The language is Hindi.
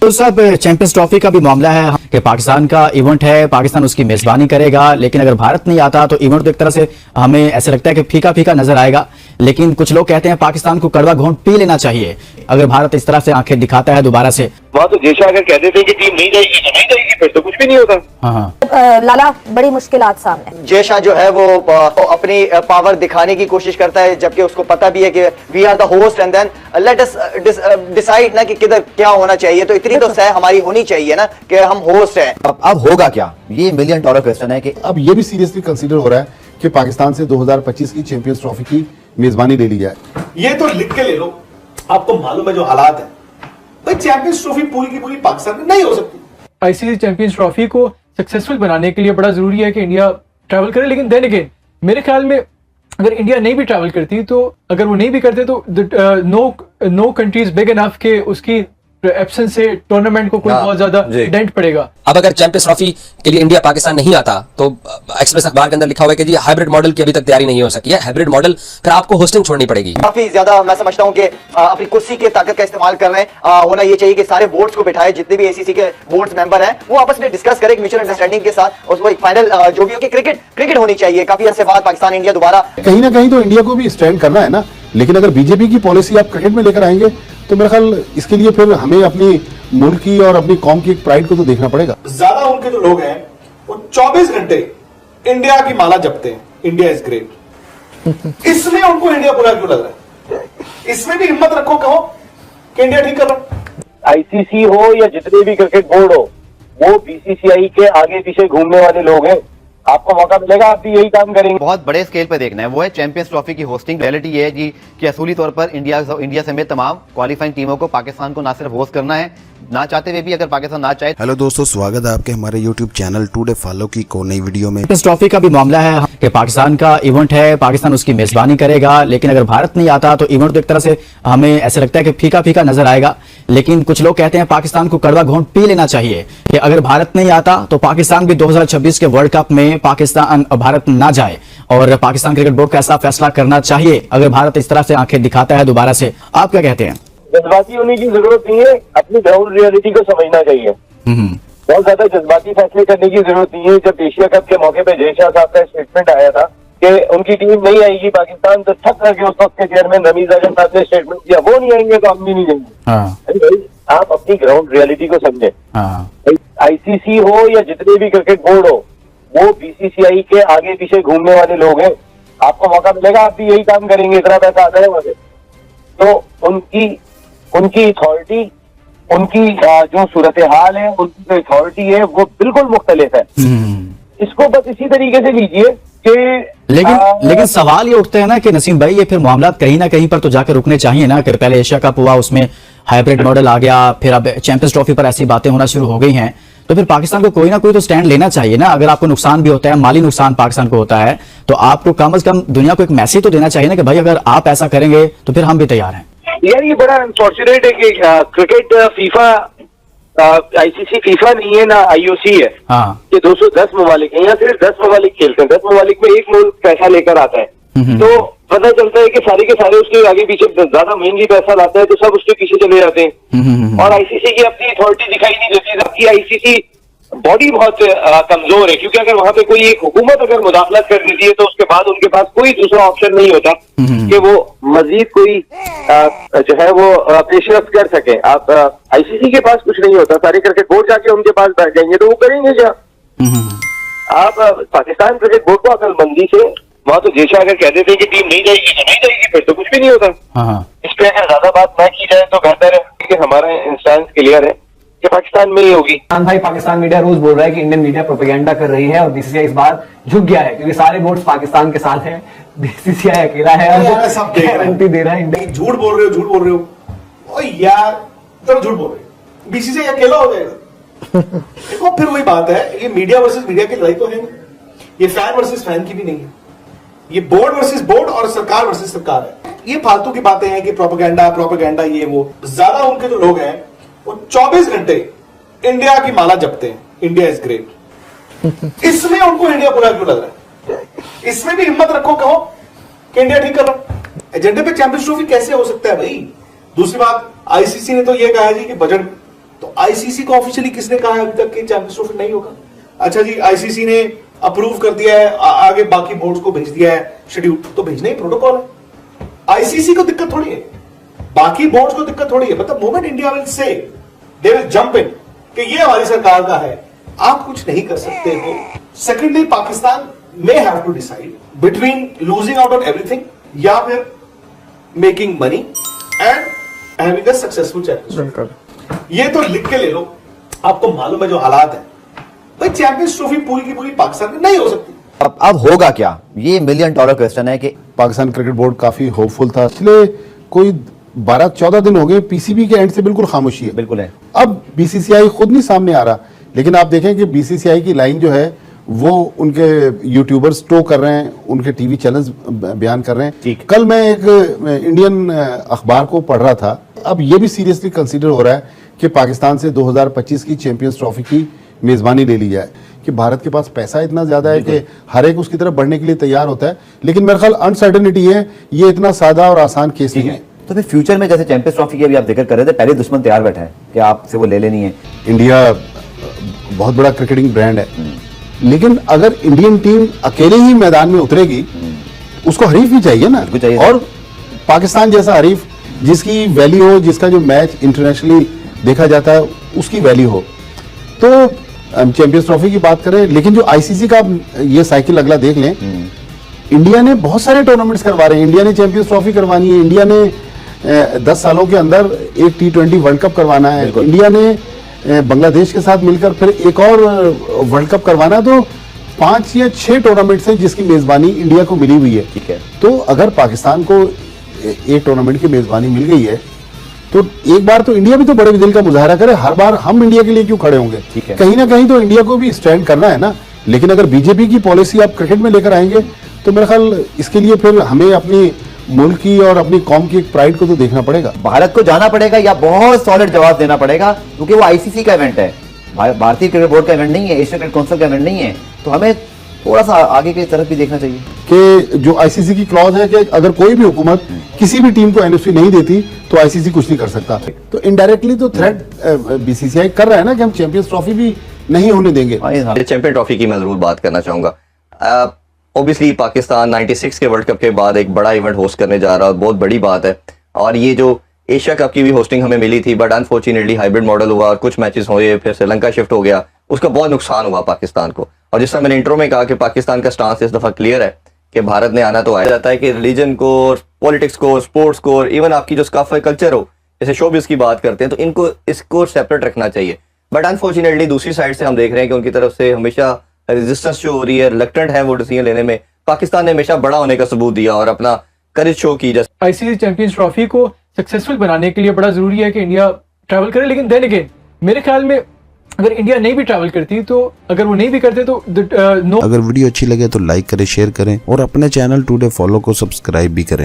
तो साहब चैंपियंस ट्रॉफी का भी मामला है कि पाकिस्तान का इवेंट है, पाकिस्तान उसकी मेजबानी करेगा, लेकिन अगर भारत नहीं आता तो इवेंट तो एक तरह से हमें ऐसा लगता है कि फीका फीका नजर आएगा। लेकिन कुछ लोग कहते हैं पाकिस्तान को कड़वा घोंट पी लेना चाहिए अगर भारत इस तरह से आंखें दिखाता है दोबारा से। वहाँ तो जेशा अगर कह देते कि टीम नहीं जाएगी तो नहीं जाएगी, फिर तो कुछ भी नहीं होता। हाँ। लाला, बड़ी मुश्किलात सामने। जेशा जो है वो अपनी पावर दिखाने की कोशिश करता है, जबकि उसको पता भी है कि we are the host and then let us decide ना कि किधर क्या होना चाहिए। तो इतनी तो सह हमारी होनी चाहिए ना कि हम होस्ट हैं। अब होगा क्या, ये $1 मिलियन क्वेश्चन है कि अब ये भी सीरियसली कंसीडर हो रहा है कि पाकिस्तान से 2025 की चैंपियंस ट्रॉफी की मेजबानी ले ली जाए। ये तो लिख के ले लो, आपको मालूम है जो हालात है भाई, चैंपियंस ट्रॉफी पूरी की पूरी पाकिस्तान में नहीं हो सकती। आईसीसी चैंपियंस ट्रॉफी को सक्सेसफुल बनाने के लिए बड़ा जरूरी है कि इंडिया ट्रैवल करे, लेकिन देन अगेन मेरे ख्याल में अगर इंडिया नहीं भी ट्रैवल करती तो अगर वो नहीं भी करते तो नो कंट्रीज बिग इनफ के उसकी एब्सेंस से टूर्नामेंट को कोई बहुत ज्यादा डेंट पड़ेगा। अब अगर चैंपियंस ट्रॉफी के लिए इंडिया पाकिस्तान नहीं आता तो एक्सप्रेस अखबार के अंदर लिखा हुआ है कि जी हाइब्रिड मॉडल की अभी तक तैयारी नहीं हो सकी है। हाइब्रिड मॉडल फिर आपको होस्टिंग छोड़नी पड़ेगी। काफी ज्यादा मैं समझता हूँ कि अपनी कुर्सी की ताकत का इस्तेमाल कर रहे हैं। होना ये चाहिए कि सारे बोर्ड्स को बिठाए, जितने भी एसीसी के बोर्ड्स मेंबर हैं वो आपस में डिस्कस करें म्यूचुअल अंडरस्टैंडिंग के साथ, उसको एक फाइनल जो भी हो कि क्रिकेट होनी चाहिए। काफी अरसे बाद पाकिस्तान इंडिया दोबारा कहीं ना कहीं तो इंडिया को भी स्टैंड करना है ना, लेकिन अगर बीजेपी की पॉलिसी आप क्रिकेट में लेकर आएंगे तो मेरा ख्याल इसके लिए फिर हमें अपनी मुल्क की और अपनी कौम की एक प्राइड को तो देखना पड़ेगा। ज्यादा उनके जो लोग हैं वो 24 घंटे इंडिया की माला जपते हैं, इंडिया इज ग्रेट। इसमें उनको इंडिया बुरा क्यों लग रहा है? इसमें भी हिम्मत रखो, कहो कि इंडिया ठीक कर रहा। आईसीसी हो या जितने भी क्रिकेट बोर्ड हो, वो बीसीसीआई के आगे पीछे घूमने वाले लोग हैं। आपको मौका मिलेगा, आप भी यही काम करेंगे। बहुत बड़े स्केल पर देखना है, वो है चैंपियंस ट्रॉफी की होस्टिंग। रियलिटी ये है जी कि असूली तौर पर इंडिया समेत तमाम क्वालिफाइंग टीमों को पाकिस्तान को ना सिर्फ होस्ट करना है, ना चाहते हुए भी अगर पाकिस्तान ना चाहे। हेलो दोस्तों, स्वागत है आपके हमारे YouTube चैनल टुडे फॉलो की को नई वीडियो में। चैंपियंस ट्रॉफी का भी मामला है कि पाकिस्तान का इवेंट है, पाकिस्तान उसकी मेजबानी करेगा, लेकिन अगर भारत नहीं आता तो इवेंट तो एक तरह से हमें ऐसा लगता है कि फीका फीका नजर आएगा। लेकिन कुछ लोग कहते हैं पाकिस्तान को कड़वा घोंट पी लेना चाहिए कि अगर भारत नहीं आता तो पाकिस्तान भी 2026 के वर्ल्ड कप में भारत ना जाए, और पाकिस्तान क्रिकेट बोर्ड का ऐसा फैसला करना चाहिए अगर भारत इस तरह से आंखें दिखाता है दोबारा से। आप क्या कहते हैं? जज्बाती होने की जरूरत नहीं है, अपनी ग्राउंड रियलिटी को समझना चाहिए। बहुत ज्यादा जज्बाती फैसले करने की जरूरत नहीं है। जब एशिया कप के मौके पे जेशा साहब का स्टेटमेंट आया था कि उनकी टीम नहीं आएगी पाकिस्तान, तो ठक करके उस वक्त के चेयरमैन रमीज आजम साहब ने स्टेटमेंट दिया वो नहीं आएंगे तो हम भी नहीं जाएंगे। भाई आप अपनी ग्राउंड रियलिटी को समझे। आईसीसी हो या जितने भी क्रिकेट बोर्ड हो, वो बीसीसीआई के आगे पीछे घूमने वाले लोग हैं। आपको मौका मिलेगा, आप भी यही काम करेंगे। इतना पैसा आता है वहां से, तो उनकी अथॉरिटी, उनकी जो सूरत हाल है, उनकी जो अथॉरिटी है वो बिल्कुल मुख्तलिफ है। इसको बस इसी तरीके से लीजिए कि लेकिन सवाल ये उठते हैं ना कि नसीम भाई, ये फिर मामला कहीं ना कहीं पर तो जाकर रुकने चाहिए ना। कि पहले एशिया कप हुआ, उसमें हाइब्रिड मॉडल आ गया, फिर अब चैंपियंस ट्रॉफी पर ऐसी बातें होना शुरू हो गई हैं, तो फिर पाकिस्तान को कोई ना कोई तो स्टैंड लेना चाहिए ना। अगर आपको नुकसान भी होता है, माली नुकसान पाकिस्तान को होता है, तो आपको कम से कम दुनिया को एक मैसेज तो देना चाहिए ना कि भाई अगर आप ऐसा करेंगे तो फिर हम भी तैयार हैं। यार ये बड़ा अनफॉर्चुनेट है कि क्रिकेट फीफा, आईसीसी फीफा नहीं है ना आईओसी है। कि 210 ममालिक है, यहाँ सिर्फ 10 ममालिक खेलते हैं। 10 ममालिक में एक मुल्क पैसा लेकर आता है, तो पता चलता है कि सारे के सारे उसके आगे पीछे ज्यादा मेनली पैसा लाता है, तो सब उसके पीछे चले जाते हैं। और आईसीसी की अपनी अथॉरिटी दिखाई नहीं देती। जबकि आईसीसी बॉडी बहुत कमजोर है, क्योंकि अगर वहां पे कोई एक हुकूमत अगर मुदाखलत कर देती है तो उसके बाद उनके पास कोई दूसरा ऑप्शन नहीं होता कि वो मजीद कोई जो है वो पेशरफ कर सके। आप आईसीसी के पास कुछ नहीं होता, सारे क्रिकेट बोर्ड जाके उनके पास बैठ जाएंगे तो वो करेंगे क्या? आप पाकिस्तान क्रिकेट बोर्ड को अकलमंदी से, वहां तो जेशा अगर कह देते कि टीम नहीं जाएगी तो नहीं जाएगी, फिर तो कुछ भी नहीं होता। इस पे अगर ज्यादा बात ना की जाए तो बेहतर है कि हमारा इंस्टेंस क्लियर है कि पाकिस्तान में ही होगी। भाई, पाकिस्तान मीडिया रोज बोल रहा है कि इंडियन मीडिया प्रोपेगेंडा कर रही है और बीसीसीआई इस बार झुक गया है क्योंकि सारे बोर्ड्स पाकिस्तान के साथ हैं, बीसीसीआई अकेला है और सब गारंटी दे रहा है। झूठ बोल रहे हो यार, तो झूठ बोल रहे हो, बीसीसीआई अकेला हो जाएगा। देखो फिर वही बात है, ये मीडिया वर्सेस मीडिया की लड़ाई तो है, ये फैन वर्सेस फैन की भी नहीं है, ये बोर्ड वर्सेस बोर्ड और सरकार वर्सेस सरकार है। ये फालतू की बातें हैं कि प्रोपेगेंडा ये वो। ज्यादा उनके जो लोग हैं वो 24 घंटे इंडिया की माला जपते हैं, इंडिया इज ग्रेट। इसमें उनको इंडिया बुरा क्यों लग रहा है? इसमें भी हिम्मत रखो, कहो कि इंडिया ठीक कर रहा। एजेंडे पे चैंपियंस ट्रॉफी कैसे हो सकता है भाई? दूसरी बात, आईसीसी ने तो ये कहा है जी कि बजट तो आईसीसी को ऑफिशियली किसने कहा है अभी तक कि चैंपियंस ट्रॉफी नहीं होगा? अच्छा जी, आईसीसी ने अप्रूव कर दिया है, आगे बाकी बोर्ड्स को भेज दिया है शेड्यूल, तो भेजना ही प्रोटोकॉल है। आईसीसी को दिक्कत थोड़ी है, बाकी बोर्ड्स को दिक्कत थोड़ी है। मतलब moment India will say, they will jump in कि ये हमारी सरकार का है, आप कुछ नहीं कर सकते हो। Secondly, Pakistan may have to decide between losing out on everything या फिर making money and having a successful championship। ये तो लिख के ले लो, आपको मालूम है जो हालात है भाई, चैंपियंस ट्रॉफी पूरी की पूरी पाकिस्तान में नहीं हो सकती। अब होगा क्या, ये $1 मिलियन क्वेश्चन है कि पाकिस्तान क्रिकेट बोर्ड काफी होपफुल था। पिछले कोई 12-14 दिन हो गए पीसीबी के एंड से बिल्कुल खामोशी है। बिल्कुल है। अब बीसीसीआई खुद नहीं सामने आ रहा, लेकिन आप देखें कि बीसीसीआई की लाइन जो है वो उनके यूट्यूबर्स टो कर रहे हैं, उनके टीवी चैनल्स बयान कर रहे हैं। कल मैं एक इंडियन अखबार को पढ़ रहा था, अब ये भी सीरियसली कंसीडर हो रहा है कि पाकिस्तान से 2025 की चैंपियंस ट्रॉफी की मेजबानी ले ली जाए, कि भारत के पास पैसा इतना ज्यादा है कि हर एक उसकी तरफ बढ़ने के लिए तैयार होता है। लेकिन मेरे ख्याल अनसर्टेनिटी है, ये इतना सादा और आसान केस नहीं है। तो फिर फ्यूचर में जैसे चैंपियंस ट्रॉफी की अभी आप जिक्र कर रहे थे, पहले दुश्मन तैयार बैठा है कि आपसे वो ले लेनी है। इंडिया बहुत बड़ा क्रिकेटिंग ब्रांड है, लेकिन अगर इंडियन टीम अकेले ही मैदान में उतरेगी, उसको हरीफ भी चाहिए ना, और पाकिस्तान जैसा हरीफ जिसकी वैल्यू हो, जिसका जो मैच इंटरनेशनली देखा जाता है उसकी वैल्यू हो। तो हम चैंपियंस ट्रॉफी की बात करें, लेकिन जो आईसीसी का ये साइकिल अगला देख लें, इंडिया ने बहुत सारे टूर्नामेंट्स करवा रहे हैं। इंडिया ने चैंपियंस ट्रॉफी करवानी है, इंडिया ने 10 सालों के अंदर एक T20 वर्ल्ड कप करवाना है, इंडिया ने बांग्लादेश के साथ मिलकर फिर एक और वर्ल्ड कप करवाना। तो 5 या 6 टूर्नामेंट्स हैं जिसकी मेजबानी इंडिया को मिली हुई है। ठीक है। तो अगर पाकिस्तान को एक टूर्नामेंट की मेजबानी मिल गई है, तो एक बार तो इंडिया भी तो बड़े दिल का मुजाहरा करे। हर बार हम इंडिया के लिए क्यों खड़े होंगे? कहीं ना कहीं तो इंडिया को भी स्टैंड करना है ना। लेकिन अगर बीजेपी की पॉलिसी आप क्रिकेट में लेकर आएंगे, तो मेरे ख्याल इसके लिए फिर हमें अपनी मुल्क की और अपनी कौम की एक प्राइड को तो देखना पड़ेगा। भारत को जाना पड़ेगा या बहुत सॉलिड जवाब देना पड़ेगा, क्योंकि वो आईसीसी का इवेंट है, भारतीय क्रिकेट बोर्ड का इवेंट नहीं है, एशिया क्रिकेट काउंसिल का इवेंट नहीं है। तो हमें थोड़ा सा आगे की तरफ भी देखना चाहिए कि जो आईसीसी की क्लॉज है कि अगर कोई भी हुकूमत किसी भी टीम को एनओसी नहीं देती तो आईसीसी कुछ नहीं कर सकता। तो इनडायरेक्टली तो थ्रेट बीसीसीआई कर रहा है ना कि हम चैंपियंस ट्रॉफी भी नहीं होने देंगे। चैंपियन ट्रॉफी की मैं जरूर बात करना चाहूंगा। ऑब्वियसली पाकिस्तान 96 के वर्ल्ड कप के बाद एक बड़ा इवेंट होस्ट करने जा रहा है, बहुत बड़ी बात है। और ये जो एशिया कप की भी होस्टिंग हमें मिली थी, बट अनफॉर्चुनेटली हाइब्रिड मॉडल हुआ और कुछ मैचेस हुए, फिर श्रीलंका शिफ्ट हो गया, उसका बहुत नुकसान हुआ पाकिस्तान को। और जिस तरह मैंने इंट्रो में कहा कि पाकिस्तान का स्टांस इस दफा क्लियर है कि भारत ने आना तो आया जाता है कि रिलीजन को, पॉलिटिक्स को, स्पोर्ट्स को, इवन आपकी जो स्काफा कल्चर हो, जैसे शोबिस की बात करते हैं, तो इनको इसको सेपरेट रखना चाहिए। बट अनफॉर्चुनेटली दूसरी साइड से हम देख रहे हैं कि उनकी तरफ से हमेशा रेजिस्टेंस जो हो रही है, रिलक्टेंट है वो डिसीजन लेने में। पाकिस्तान ने हमेशा बड़ा होने का सबूत दिया और अपना करेज शो की। आईसीसी चैंपियंस ट्रॉफी को सक्सेसफुल बनाने के लिए बड़ा जरूरी है कि इंडिया ट्रैवल करे। लेकिन देन अगेन मेरे ख्याल में अगर इंडिया नहीं भी ट्रैवल करती, तो अगर वो नहीं भी करते तो नो। अगर वीडियो अच्छी लगे तो लाइक करें, शेयर करें और अपने चैनल टुडे फॉलो को सब्सक्राइब भी करें।